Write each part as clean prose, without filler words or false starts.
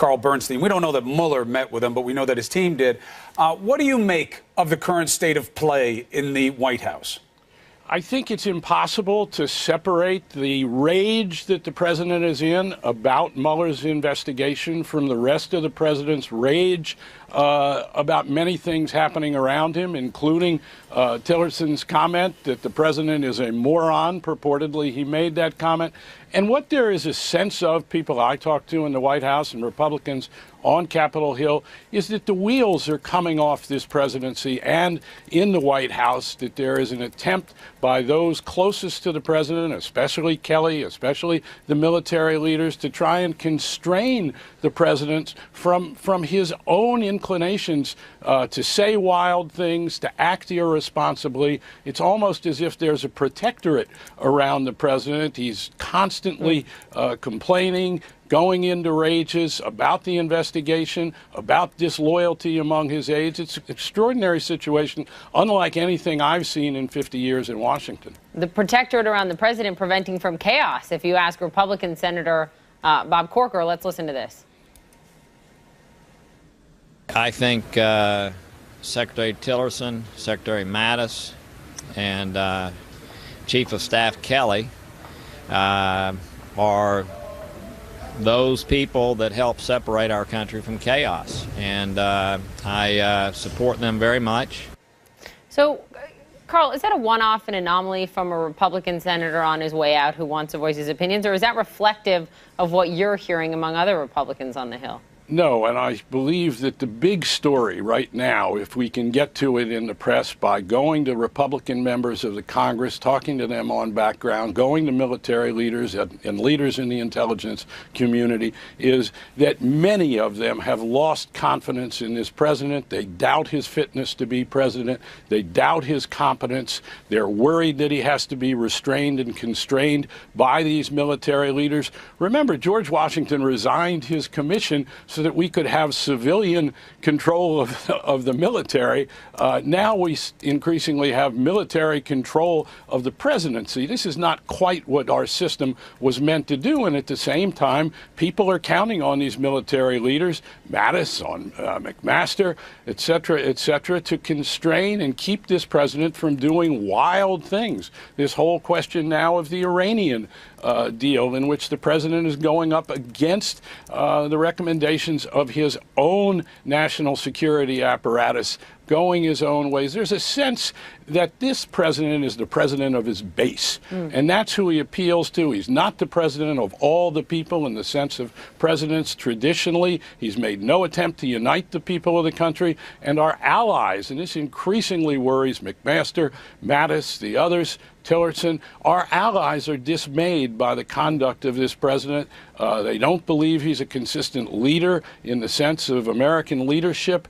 Carl Bernstein. We don't know that Mueller met with him, but we know that his team did. What do you make of the current state of play in the White House? I think it's impossible to separate the rage that the president is in about Mueller's investigation from the rest of the president's rage about many things happening around him, including Tillerson's comment that the president is a moron. Purportedly, he made that comment. And what there is a sense of, people I talk to in the White House and Republicans on Capitol Hill, is that the wheels are coming off this presidency and in the White House, that there is an attempt by those closest to the president, especially Kelly, especially the military leaders, to try and constrain the president from his own inclinations to say wild things, to act irresponsibly. It's almost as if there's a protectorate around the president. He's constantly complaining, going into rages about the investigation, about disloyalty among his aides. It's an extraordinary situation, unlike anything I've seen in 50 years in Washington. The protectorate around the president preventing from chaos. If you ask Republican Senator Bob Corker, let's listen to this. I think Secretary Tillerson, Secretary Mattis, and Chief of Staff Kelly are those people that help separate our country from chaos, and I support them very much. So, Carl, is that a one-off, an anomaly from a Republican senator on his way out who wants to voice his opinions, or is that reflective of what you're hearing among other Republicans on the Hill? No, and I believe that the big story right now, if we can get to it in the press by going to Republican members of the Congress, talking to them on background, going to military leaders and leaders in the intelligence community, is that many of them have lost confidence in this president. They doubt his fitness to be president. They doubt his competence. They're worried that he has to be restrained and constrained by these military leaders. Remember, George Washington resigned his commission so that we could have civilian control of the military. Now we increasingly have military control of the presidency. This is not quite what our system was meant to do. And at the same time, people are counting on these military leaders, Mattis, on McMaster, et cetera, to constrain and keep this president from doing wild things. This whole question now of the Iranian deal, in which the president is going up against the recommendations of his own national security apparatus, going his own ways. There's a sense that this president is the president of his base, and that's who he appeals to. He's not the president of all the people in the sense of presidents traditionally. He's made no attempt to unite the people of the country and our allies, and this increasingly worries McMaster, Mattis, the others, Tillerson. Our allies are dismayed by the conduct of this president. They don't believe he's a consistent leader in the sense of American leadership.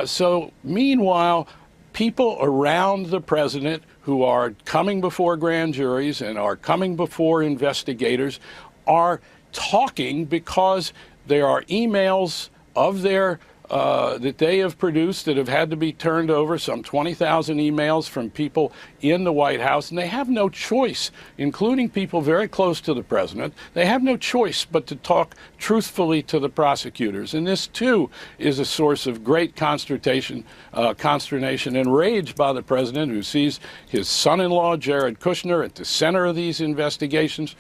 So meanwhile, people around the president who are coming before grand juries and are coming before investigators are talking because there are emails of their that they have produced that have had to be turned over, some 20,000 emails from people in the White House, and they have no choice, including people very close to the president. They have no choice but to talk truthfully to the prosecutors. And this, too, is a source of great consternation and rage by the president, who sees his son-in-law, Jared Kushner, at the center of these investigations.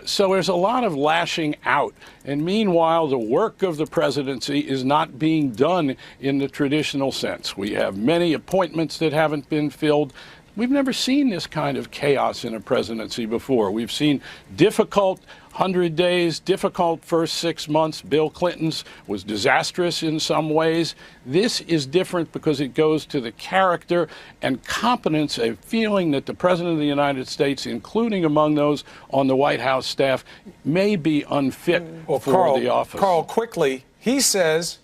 So there's a lot of lashing out. And meanwhile, the work of the presidency is not being done in the traditional sense. We have many appointments that haven't been filled. We've never seen this kind of chaos in a presidency before. We've seen difficult 100 days, difficult first 6 months. Bill Clinton's was disastrous in some ways. This is different because it goes to the character and competence, a feeling that the President of the United States, including among those on the White House staff, may be unfit for the office. Carl, quickly, he says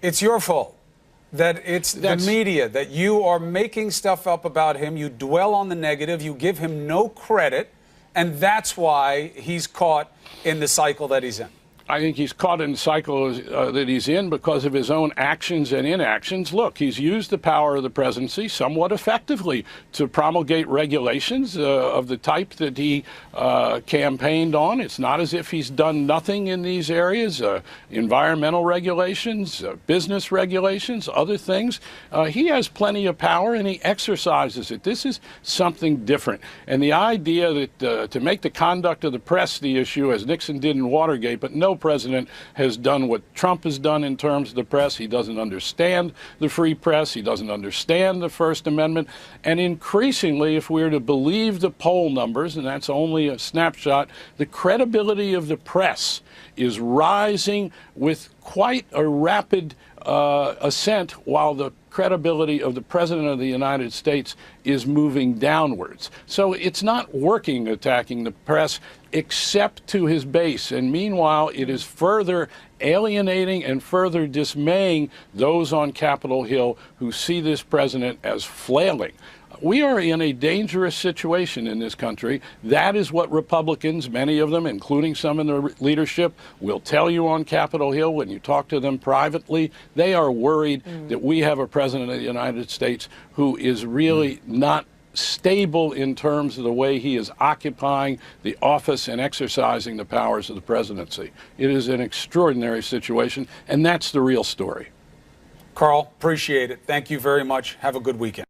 it's your fault. That it's the media, that you are making stuff up about him, you dwell on the negative, you give him no credit, and that's why he's caught in the cycle that he's in. I think he's caught in the cycle that he's in because of his own actions and inactions. Look, he's used the power of the presidency somewhat effectively to promulgate regulations of the type that he campaigned on. It's not as if he's done nothing in these areas, environmental regulations, business regulations, other things. He has plenty of power and he exercises it. This is something different. And the idea that to make the conduct of the press the issue, as Nixon did in Watergate, but no president has done what Trump has done in terms of the press. He doesn't understand the free press. He doesn't understand the First Amendment. And increasingly, if we're to believe the poll numbers, and that's only a snapshot, the credibility of the press is rising with quite a rapid ascent, while the credibility of the President of the United States is moving downwards. So it's not working attacking the press except to his base. And meanwhile, it is further alienating and further dismaying those on Capitol Hill who see this president as flailing. We are in a dangerous situation in this country. That is what Republicans, many of them, including some in the leadership, will tell you on Capitol Hill when you talk to them privately. They are worried that we have a president of the United States who is really not stable in terms of the way he is occupying the office and exercising the powers of the presidency. It is an extraordinary situation, and that's the real story. Carl, appreciate it. Thank you very much. Have a good weekend.